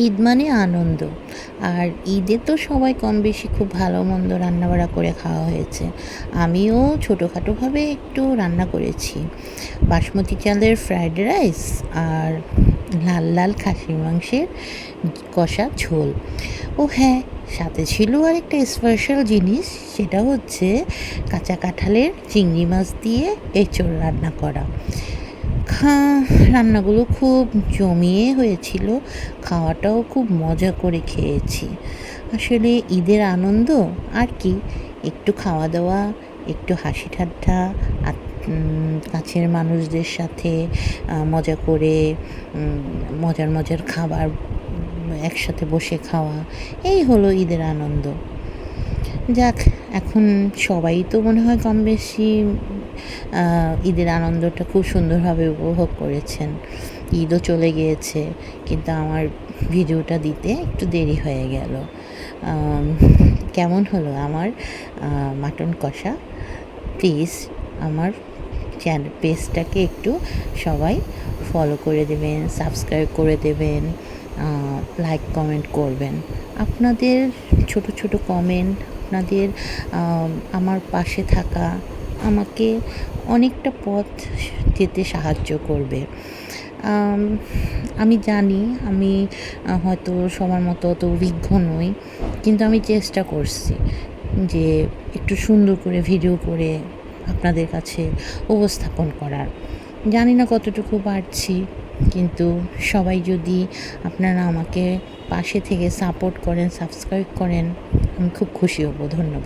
ঈদ মানে আনন্দ। আর ঈদে তো সবাই কম বেশি খুব ভালো মন্দ রান্নাবাড়া করে খাওয়া হয়েছে। আমিও ছোটোখাটোভাবে একটু রান্না করেছি। বাসমতি চালের ফ্রায়েড রাইস আর লাল লাল খাসির মাংসের কষা ঝোল। ও হ্যাঁ, সাথে ছিল আরেকটা স্পেশাল জিনিস, সেটা হচ্ছে কাঁচা কাঁঠালের চিংড়ি মাছ দিয়ে এঁচোড় রান্না করা। রান্নাগুলো খুব জমিয়ে হয়েছিল, খাওয়াটাও খুব মজা করে খেয়েছি। আসলে ঈদের আনন্দ আর কি, একটু খাওয়া দাওয়া, একটু হাসি ঠাট্টা, কাছের মানুষদের সাথে মজা করে মজার মজার খাবার একসাথে বসে খাওয়া, এই হলো ঈদের আনন্দ। যাক, এখন সবাই তো মনে হয় কম বেশি ঈদের আনন্দটা খুব সুন্দরভাবে উপভোগ করেছেন। ঈদও চলে গিয়েছে, কিন্তু আমার ভিডিওটা দিতে একটু দেরি হয়ে গেল। কেমন হলো আমার মাটন কষা? প্লিজ আমার পেজটাকে একটু সবাই ফলো করে দেবেন, সাবস্ক্রাইব করে দেবেন, লাইক কমেন্ট করবেন। আপনাদের ছোট ছোট কমেন্ট, আপনাদের আমার পাশে থাকা আমাকে অনেকটা পথ যেতে সাহায্য করবে। আমি জানি আমি হয়তো সবার মতো অত অভিজ্ঞ নই, কিন্তু আমি চেষ্টা করছি যে একটু সুন্দর করে ভিডিও করে আপনাদের কাছে উপস্থাপন করার। জানি না কতটুকু পারছি, কিন্তু সবাই যদি আপনারা আমাকে পাশে থেকে সাপোর্ট করেন, সাবস্ক্রাইব করেন, আমি খুব খুশি হব। ধন্যবাদ।